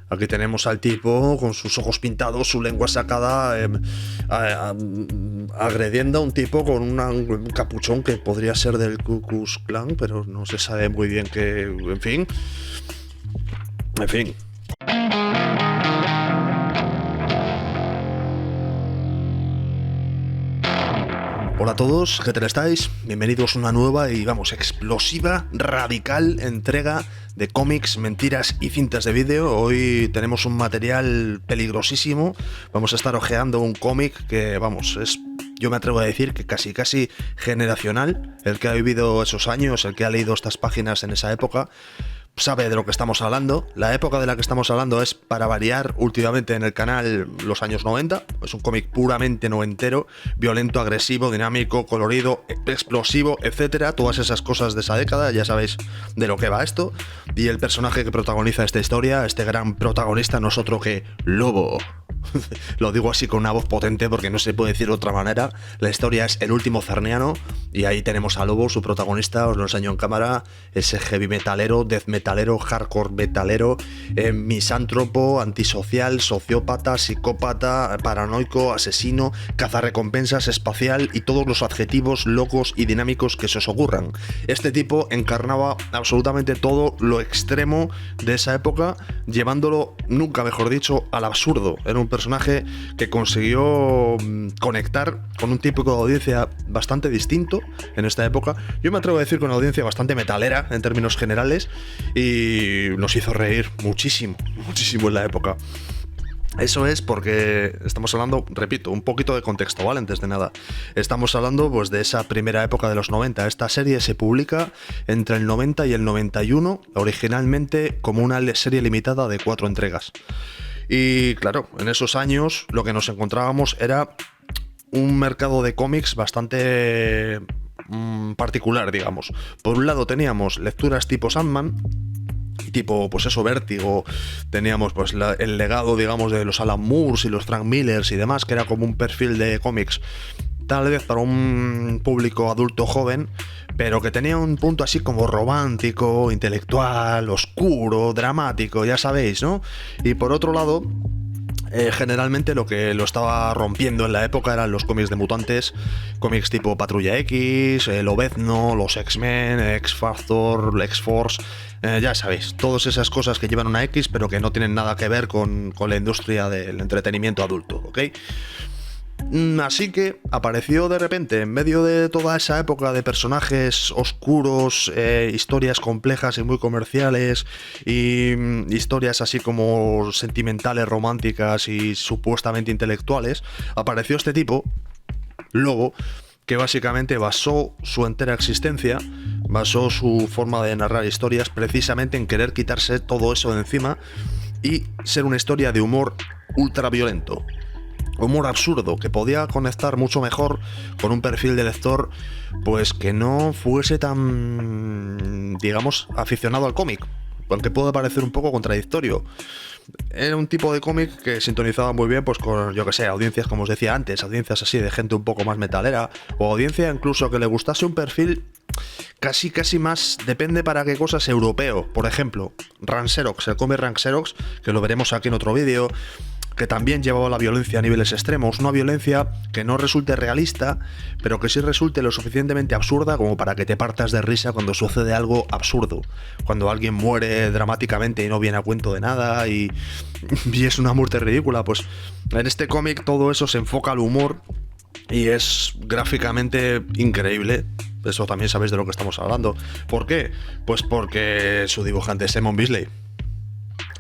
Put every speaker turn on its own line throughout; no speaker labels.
Aquí tenemos al tipo con sus ojos pintados, su lengua sacada, agrediendo a un tipo con un capuchón que podría ser del Ku Klux Klan, pero no se sabe muy bien qué. En fin. Hola a todos, ¿qué tal estáis? Bienvenidos a una nueva y, explosiva, radical entrega de cómics, mentiras y cintas de vídeo. Hoy tenemos un material peligrosísimo. Vamos a estar hojeando un cómic que, yo me atrevo a decir que casi generacional. El que ha vivido esos años, el que ha leído estas páginas en esa época, sabe de lo que estamos hablando. La época de la que estamos hablando es, para variar, últimamente en el canal los años 90. Es un cómic puramente noventero, violento, agresivo, dinámico, colorido, explosivo, etcétera. Todas esas cosas de esa década, ya sabéis de lo que va esto. Y el personaje que protagoniza esta historia, este gran protagonista, no es otro que Lobo. Lo digo así con una voz potente porque no se puede decir de otra manera. La historia es El último Zarniano y ahí tenemos a Lobo, su protagonista. Os lo enseño en cámara. Ese heavy metalero, death metalero, hardcore metalero, misántropo, antisocial, sociópata, psicópata, paranoico, asesino, cazarrecompensas, espacial y todos los adjetivos locos y dinámicos que se os ocurran. Este tipo encarnaba absolutamente todo lo extremo de esa época, llevándolo, nunca mejor dicho, al absurdo. Era un personaje que consiguió conectar con un tipo de audiencia bastante distinto en esta época. Yo me atrevo a decir con una audiencia bastante metalera en términos generales, y nos hizo reír muchísimo en la época. Eso es porque estamos hablando, repito, un poquito de contexto, ¿vale? Antes de nada, estamos hablando pues de esa primera época de los 90. Esta serie se publica entre el 90 y el 91, originalmente como una serie limitada de 4 entregas. Y claro, en esos años lo que nos encontrábamos era un mercado de cómics bastante particular, digamos. Por un lado teníamos lecturas tipo Sandman, tipo, pues eso, Vértigo. Teníamos pues el legado, digamos, de los Alan Moores y los Frank Millers y demás, que era como un perfil de cómics tal vez para un público adulto joven, pero que tenía un punto así como romántico, intelectual, oscuro, dramático, ya sabéis, ¿no? Y por otro lado, generalmente lo que lo estaba rompiendo en la época eran los cómics de mutantes, cómics tipo Patrulla X, Lobezno, los X-Men, X-Factor, X-Force, ya sabéis, todas esas cosas que llevan una X pero que no tienen nada que ver con la industria del entretenimiento adulto, ¿ok? Así que apareció de repente, en medio de toda esa época de personajes oscuros, historias complejas y muy comerciales, y historias así como sentimentales, románticas y supuestamente intelectuales, apareció este tipo, Lobo, que básicamente basó su entera existencia, basó su forma de narrar historias precisamente en querer quitarse todo eso de encima y ser una historia de humor ultra violento. Humor absurdo, que podía conectar mucho mejor con un perfil de lector pues que no fuese tan, digamos, aficionado al cómic, aunque puede parecer un poco contradictorio. Era un tipo de cómic que sintonizaba muy bien pues con, yo que sé, audiencias, como os decía antes, audiencias así de gente un poco más metalera, o audiencia incluso que le gustase un perfil casi más, depende para qué cosas, europeo. Por ejemplo, Rank Xerox, el cómic Rank Xerox, que lo veremos aquí en otro vídeo, que también llevaba la violencia a niveles extremos, una violencia que no resulte realista, pero que sí resulte lo suficientemente absurda como para que te partas de risa cuando sucede algo absurdo, cuando alguien muere dramáticamente y no viene a cuento de nada y es una muerte ridícula. Pues en este cómic todo eso se enfoca al humor y es gráficamente increíble. Eso también sabéis de lo que estamos hablando. ¿Por qué? Pues porque su dibujante es Simon Bisley.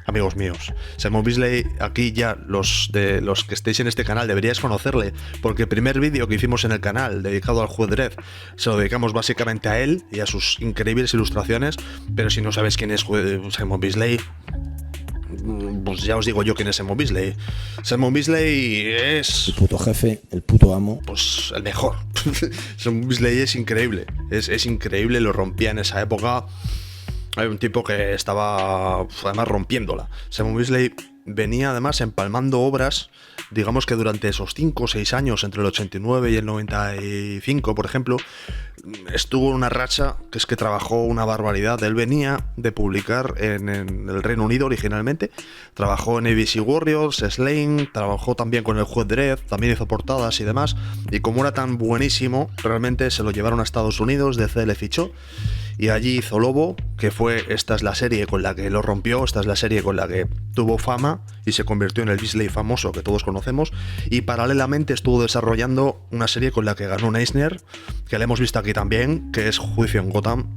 Amigos míos, Simon Bisley, aquí ya los que estéis en este canal deberíais conocerle, porque el primer vídeo que hicimos en el canal dedicado al juez Dredd se lo dedicamos básicamente a él y a sus increíbles ilustraciones. Pero si no sabéis quién es Simon Bisley, pues ya os digo yo quién es Simon Bisley. Simon Bisley es
el puto jefe, el puto amo.
Pues el mejor. Simon Bisley es increíble, es increíble, lo rompía en esa época. Hay un tipo que estaba además rompiéndola. Simon Bisley venía además empalmando obras, digamos que durante esos 5 o 6 años, entre el 89 y el 95, por ejemplo, estuvo en una racha que es que trabajó una barbaridad. Él venía de publicar en el Reino Unido originalmente, trabajó en ABC Warriors, Slane, trabajó también con el juez Dredd, también hizo portadas y demás, y como era tan buenísimo, realmente se lo llevaron a Estados Unidos, DC le fichó, y allí hizo Lobo, que esta es la serie con la que lo rompió, esta es la serie con la que tuvo fama y se convirtió en el Beasley famoso que todos conocemos, y paralelamente estuvo desarrollando una serie con la que ganó un Eisner, que la hemos visto aquí también, que es Juicio en Gotham,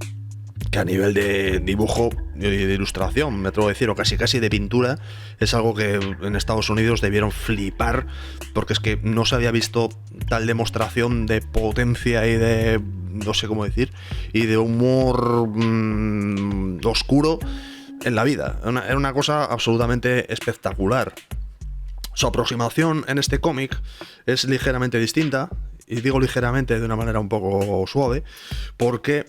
que a nivel de dibujo y de ilustración, me atrevo a decir, o casi de pintura, es algo que en Estados Unidos debieron flipar, porque es que no se había visto tal demostración de potencia y de, no sé cómo decir, y de humor oscuro en la vida. Era una cosa absolutamente espectacular. Su aproximación en este cómic es ligeramente distinta, y digo ligeramente de una manera un poco suave, porque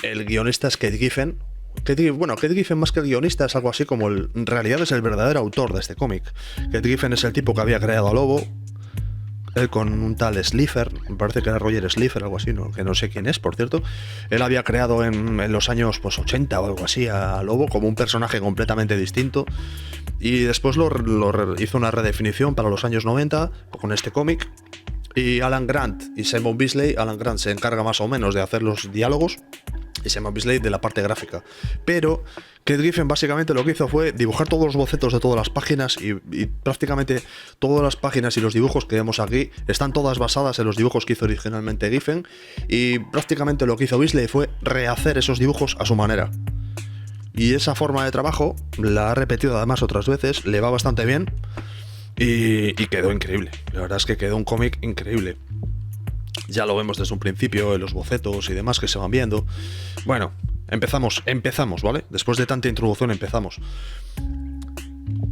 el guionista es Kate Giffen. Kate Giffen más que el guionista es algo así como en realidad es el verdadero autor de este cómic. Kate Giffen es el tipo que había creado a Lobo, él con un tal Slifer, me parece que era Roger Slifer, algo así, ¿no? Que no sé quién es, por cierto. Él había creado en los años 80 o algo así a Lobo como un personaje completamente distinto, y después hizo una redefinición para los años 90 con este cómic. Y Alan Grant y Simon Bisley, Alan Grant se encarga más o menos de hacer los diálogos y Simon Bisley de la parte gráfica. Pero Kate Giffen básicamente lo que hizo fue dibujar todos los bocetos de todas las páginas, y prácticamente todas las páginas y los dibujos que vemos aquí están todas basadas en los dibujos que hizo originalmente Giffen, y prácticamente lo que hizo Bisley fue rehacer esos dibujos a su manera. Y esa forma de trabajo la ha repetido además otras veces, le va bastante bien. Y quedó increíble, la verdad es que quedó un cómic increíble. Ya lo vemos desde un principio en los bocetos y demás que se van viendo. Bueno, empezamos, ¿vale? Después de tanta introducción empezamos.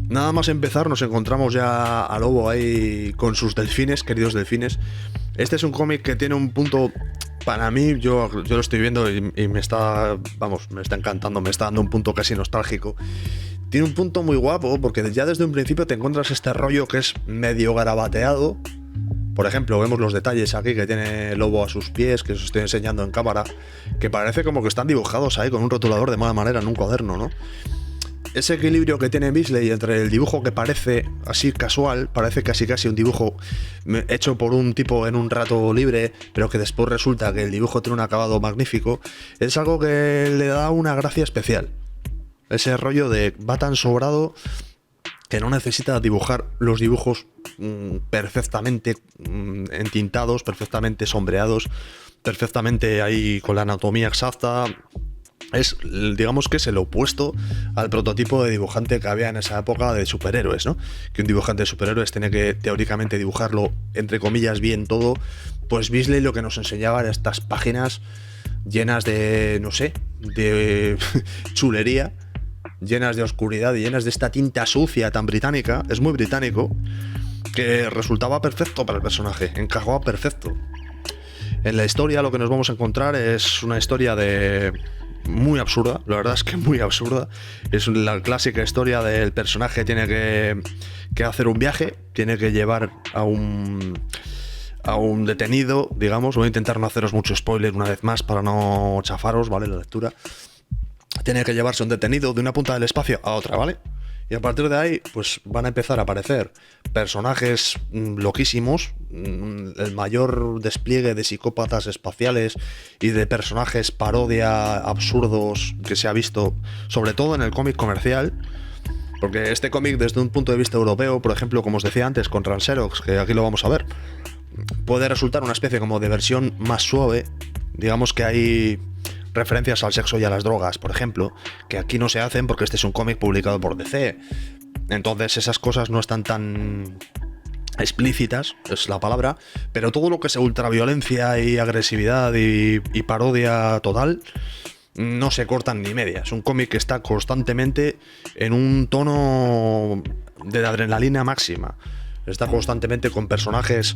Nada más empezar nos encontramos ya a Lobo ahí con sus delfines, queridos delfines. Este es un cómic que tiene un punto, para mí, yo lo estoy viendo y me está encantando, me está dando un punto casi nostálgico. Tiene un punto muy guapo porque ya desde un principio te encuentras este rollo que es medio garabateado. Por ejemplo, vemos los detalles aquí que tiene Lobo a sus pies, que os estoy enseñando en cámara, que parece como que están dibujados ahí con un rotulador de mala manera en un cuaderno, ¿no? Ese equilibrio que tiene Bisley entre el dibujo que parece así casual, parece casi un dibujo hecho por un tipo en un rato libre, pero que después resulta que el dibujo tiene un acabado magnífico, es algo que le da una gracia especial. Ese rollo de va tan sobrado que no necesita dibujar los dibujos perfectamente entintados, perfectamente sombreados, perfectamente ahí con la anatomía exacta. Es, digamos que es el opuesto al prototipo de dibujante que había en esa época de superhéroes, ¿no? Que un dibujante de superhéroes tiene que teóricamente dibujarlo, entre comillas, bien todo. Pues Bisley lo que nos enseñaba era estas páginas llenas de, no sé, de chulería, llenas de oscuridad y llenas de esta tinta sucia tan británica, es muy británico, que resultaba perfecto para el personaje, encajaba perfecto. En la historia lo que nos vamos a encontrar es una historia muy absurda, la verdad es que muy absurda. Es la clásica historia del personaje tiene que hacer un viaje, tiene que llevar a un detenido, digamos. Voy a intentar no haceros mucho spoiler una vez más para no chafaros, ¿vale? La lectura. Tiene que llevarse un detenido de una punta del espacio a otra, ¿vale? Y a partir de ahí, pues van a empezar a aparecer personajes loquísimos, el mayor despliegue de psicópatas espaciales y de personajes parodia absurdos que se ha visto, sobre todo en el cómic comercial. Porque este cómic, desde un punto de vista europeo, por ejemplo, como os decía antes, con Ranxerox, que aquí lo vamos a ver, puede resultar una especie como de versión más suave. Digamos que hay referencias al sexo y a las drogas, por ejemplo, que aquí no se hacen porque este es un cómic publicado por DC. Entonces esas cosas no están tan explícitas, es la palabra, pero todo lo que es ultraviolencia y agresividad y parodia total no se cortan ni media. Es un cómic que está constantemente en un tono de adrenalina máxima. Está constantemente con personajes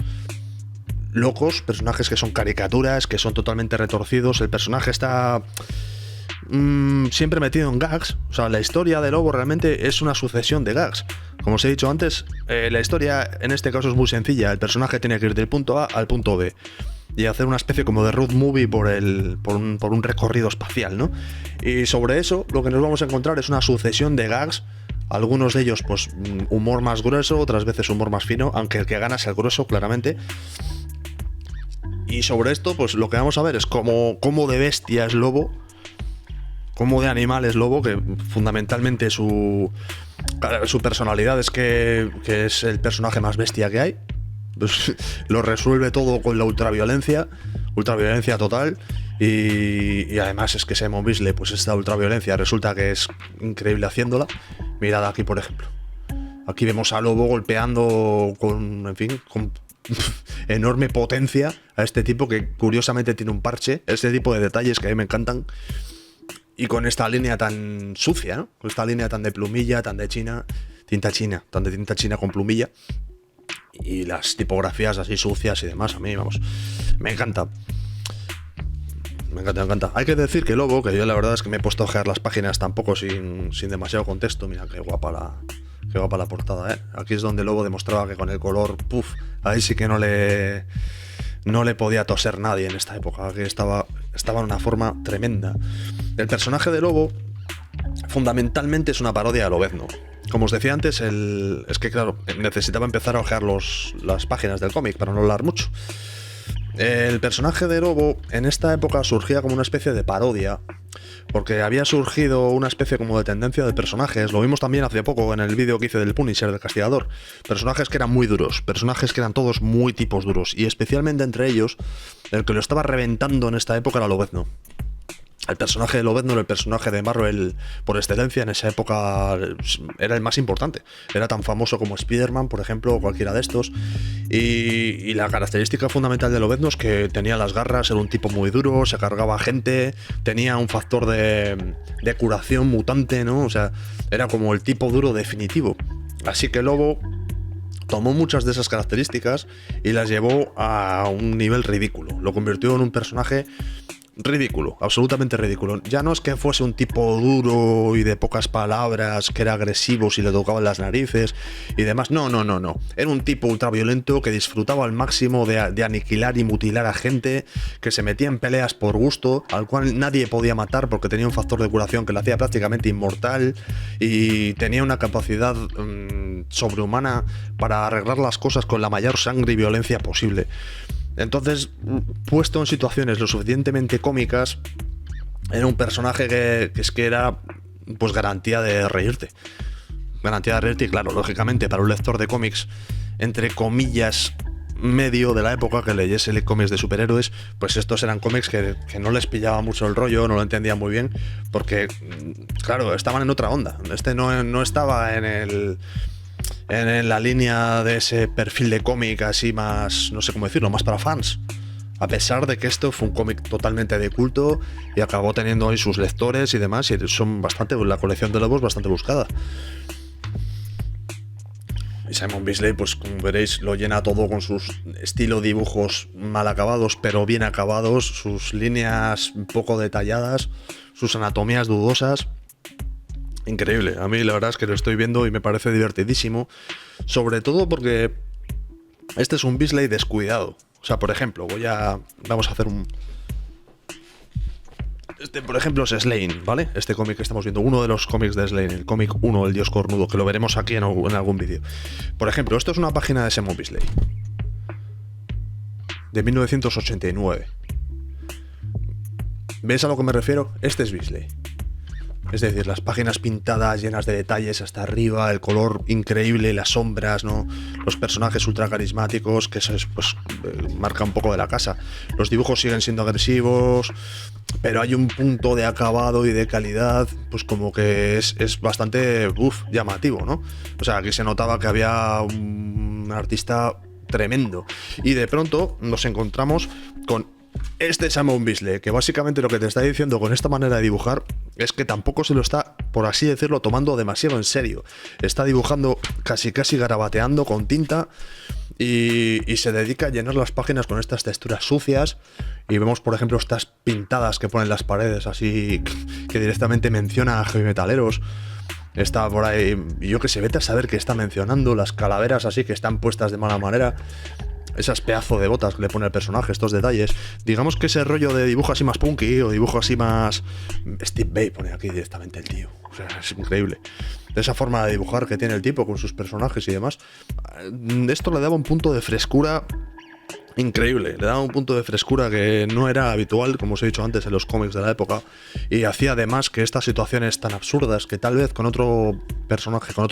locos, personajes que son caricaturas, que son totalmente retorcidos. El personaje está siempre metido en gags. O sea, la historia de Lobo realmente es una sucesión de gags. Como os he dicho antes, la historia en este caso es muy sencilla. El personaje tiene que ir del punto A al punto B y hacer una especie como de road movie por un recorrido espacial, ¿no? Y sobre eso lo que nos vamos a encontrar es una sucesión de gags, algunos de ellos pues humor más grueso, otras veces humor más fino, aunque el que gana es el grueso, claramente. Y sobre esto pues lo que vamos a ver es cómo de bestia es Lobo, cómo de animal es Lobo, que fundamentalmente su personalidad es que es el personaje más bestia que hay. Pues, lo resuelve todo con la ultraviolencia total, y además es que Simon Bisley, pues esta ultraviolencia resulta que es increíble haciéndola. Mirad aquí, por ejemplo, aquí vemos a Lobo golpeando con enorme potencia a este tipo que curiosamente tiene un parche. Este tipo de detalles que a mí me encantan, y con esta línea tan sucia, ¿no? Con esta línea tan de plumilla, tan de tinta china con plumilla, y las tipografías así sucias y demás. A mí, vamos, me encanta. Me encanta. Hay que decir que Lobo, que yo la verdad es que me he puesto a ojear las páginas tampoco sin demasiado contexto. Mira qué guapa la portada, ¿eh? Aquí es donde Lobo demostraba que con el color, ahí sí que no le podía toser nadie en esta época, que estaba en una forma tremenda. El personaje de Lobo fundamentalmente es una parodia a Lobezno. Como os decía antes, es que claro, necesitaba empezar a ojear las páginas del cómic para no hablar mucho. El personaje de Lobo en esta época surgía como una especie de parodia, porque había surgido una especie como de tendencia de personajes. Lo vimos también hace poco en el vídeo que hice del Punisher, del Castigador. Personajes que eran muy duros, personajes que eran todos muy tipos duros, y especialmente entre ellos, el que lo estaba reventando en esta época era Lobezno. El personaje de Lobezno, el personaje de Marvel por excelencia en esa época, era el más importante. Era tan famoso como Spider-Man, por ejemplo, o cualquiera de estos. Y la característica fundamental de Lobezno es que tenía las garras, era un tipo muy duro, se cargaba gente, tenía un factor de curación mutante, ¿no? O sea, era como el tipo duro definitivo. Así que Lobo tomó muchas de esas características y las llevó a un nivel ridículo. Lo convirtió en un personaje ridículo, absolutamente ridículo. Ya no es que fuese un tipo duro y de pocas palabras, que era agresivo si le tocaban las narices y demás. No. Era un tipo ultraviolento que disfrutaba al máximo de aniquilar y mutilar a gente, que se metía en peleas por gusto, al cual nadie podía matar porque tenía un factor de curación que lo hacía prácticamente inmortal, y tenía una capacidad sobrehumana para arreglar las cosas con la mayor sangre y violencia posible. Entonces, puesto en situaciones lo suficientemente cómicas, era un personaje que era pues garantía de reírte. Y claro, lógicamente para un lector de cómics, entre comillas, medio de la época, que leyese cómics de superhéroes, pues estos eran cómics que no les pillaba mucho el rollo, no lo entendían muy bien, porque, claro, estaban en otra onda. No estaba en la línea de ese perfil de cómic así más, no sé cómo decirlo, más para fans. A pesar de que esto fue un cómic totalmente de culto y acabó teniendo hoy sus lectores y demás, y la colección de Lobos bastante buscada. Y Simon Bisley, pues como veréis, lo llena todo con sus estilo dibujos mal acabados, pero bien acabados, sus líneas poco detalladas, sus anatomías dudosas. Increíble, a mí la verdad es que lo estoy viendo y me parece divertidísimo, sobre todo porque este es un Bisley descuidado. O sea, por ejemplo, vamos a hacer por ejemplo, es Slane, ¿vale? Este cómic que estamos viendo, uno de los cómics de Slane, el cómic 1, el Dios Cornudo, que lo veremos aquí en algún vídeo. Por ejemplo, esto es una página de Simon Bisley de 1989. ¿Ves a lo que me refiero? Este es Bisley. Es decir, las páginas pintadas llenas de detalles hasta arriba, el color increíble, las sombras, ¿no? Los personajes ultra carismáticos, que eso es, pues, marca un poco de la casa. Los dibujos siguen siendo agresivos, pero hay un punto de acabado y de calidad, pues como que es bastante llamativo, ¿no? O sea, aquí se notaba que había un artista tremendo. Y de pronto nos encontramos con este Simon Bisley, que básicamente lo que te está diciendo con esta manera de dibujar es que tampoco se lo está, por así decirlo, tomando demasiado en serio. Está dibujando casi garabateando con tinta y se dedica a llenar las páginas con estas texturas sucias. Y vemos, por ejemplo, estas pintadas que ponen las paredes así, que directamente menciona a heavy metaleros. está por ahí, yo que sé, vete a saber que está mencionando las calaveras así que están puestas de mala manera, esas pedazos de botas que le pone el personaje, estos detalles. Digamos que ese rollo de dibujo así más punky o dibujo así más Steve Bay, pone aquí directamente el tío, o sea, es increíble. De esa forma de dibujar que tiene el tipo con sus personajes y demás, esto le daba un punto de frescura increíble, le daba un punto de frescura que no era habitual, como os he dicho antes, en los cómics de la época, y hacía además que estas situaciones tan absurdas que tal vez con otro personaje, con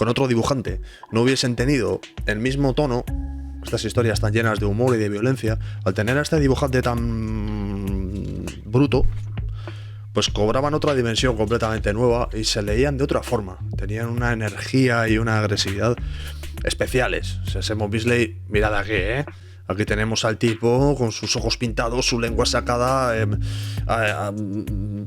otro dibujante no hubiesen tenido el mismo tono, estas historias tan llenas de humor y de violencia, al tener a este dibujante tan bruto, pues cobraban otra dimensión completamente nueva y se leían de otra forma, tenían una energía y una agresividad especiales. O sea, Simon Bisley, mirad aquí, aquí tenemos al tipo con sus ojos pintados, su lengua sacada,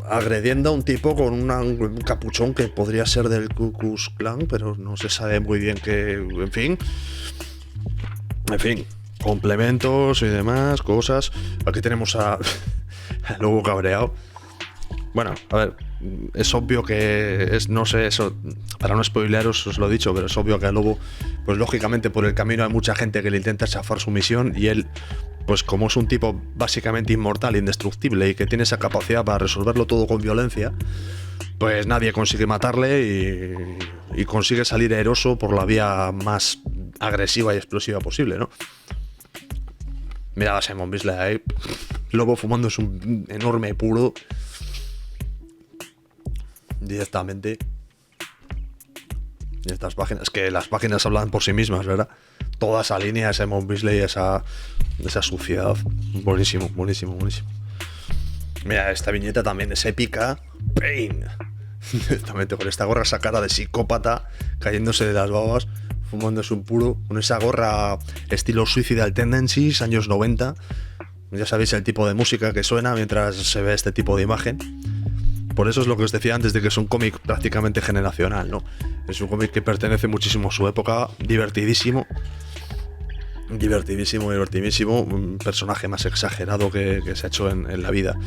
agrediendo a un tipo con un capuchón que podría ser del Ku Klux Klan, pero no se sabe muy bien qué, en fin, complementos y demás, cosas. Aquí tenemos a Lobo cabreado. Bueno, a ver, es obvio que no sé, eso, para no spoilearos os lo he dicho, pero es obvio que el Lobo, pues lógicamente por el camino hay mucha gente que le intenta chafar su misión y él, pues como es un tipo básicamente inmortal, indestructible y que tiene esa capacidad para resolverlo todo con violencia, pues nadie consigue matarle y consigue salir airoso por la vía más agresiva y explosiva posible, ¿no? Mirad a Simon Bisley ahí, Lobo fumándose un enorme puro directamente. Y estas páginas, que las páginas hablan por sí mismas, ¿verdad? Toda esa línea de Simon Bisley, esa suciedad. Buenísimo. Mira, esta viñeta también es épica. Pain. Directamente con esta gorra sacada de psicópata, cayéndose de las babas, fumándose un puro, con esa gorra estilo Suicidal Tendencies, años 90. Ya sabéis el tipo de música que suena mientras se ve este tipo de imagen. Por eso es lo que os decía antes de que es un cómic prácticamente generacional, ¿no? Es un cómic que pertenece muchísimo a su época, divertidísimo, un personaje más exagerado que se ha hecho en la vida.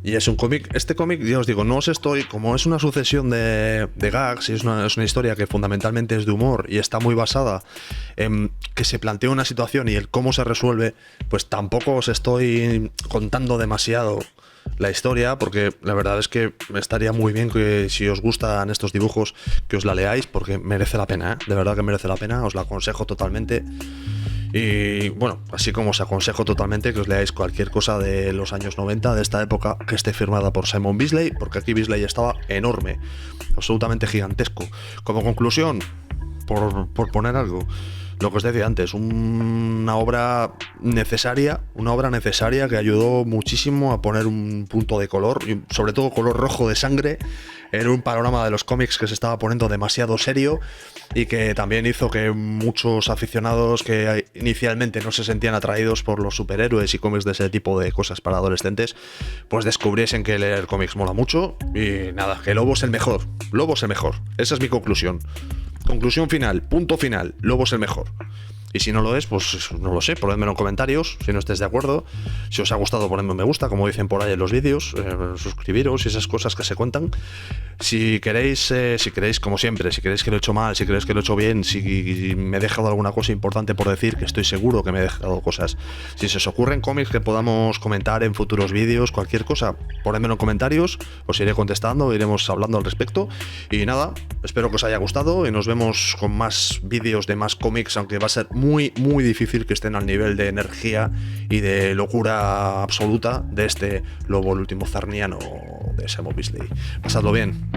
Y es un cómic, este cómic, ya os digo, no os estoy, como es una sucesión de gags y es una historia que fundamentalmente es de humor y está muy basada en que se plantea una situación y el cómo se resuelve, pues tampoco os estoy contando demasiado la historia, porque la verdad es que estaría muy bien que si os gustan estos dibujos que os la leáis, porque merece la pena, de verdad que merece la pena, os la aconsejo totalmente. Y bueno, así como os aconsejo totalmente que os leáis cualquier cosa de los años 90, de esta época, que esté firmada por Simon Bisley, porque aquí Bisley estaba enorme, absolutamente gigantesco. Como conclusión, por poner algo, lo que os decía antes, una obra necesaria que ayudó muchísimo a poner un punto de color, y sobre todo color rojo de sangre, en un panorama de los cómics que se estaba poniendo demasiado serio y que también hizo que muchos aficionados que inicialmente no se sentían atraídos por los superhéroes y cómics de ese tipo de cosas para adolescentes, pues descubriesen que leer cómics mola mucho y nada, que Lobo es el mejor, esa es mi conclusión. Conclusión final, punto final, Lobo es el mejor. Y si no lo es, pues no lo sé, ponedmelo en comentarios, si no estáis de acuerdo. Si os ha gustado, ponedme un me gusta, como dicen por ahí en los vídeos, suscribiros y esas cosas que se cuentan. Si queréis, como siempre, si queréis que lo he hecho mal, si queréis que lo he hecho bien, si me he dejado alguna cosa importante por decir, que estoy seguro que me he dejado cosas. Si se os ocurren cómics que podamos comentar en futuros vídeos, cualquier cosa, ponedmelo en comentarios, os iré contestando, iremos hablando al respecto. Y nada, espero que os haya gustado y nos vemos con más vídeos de más cómics, aunque va a ser muy difícil que estén al nivel de energía y de locura absoluta de este Lobo, el último zarniano de Simon Bisley. Pasadlo bien.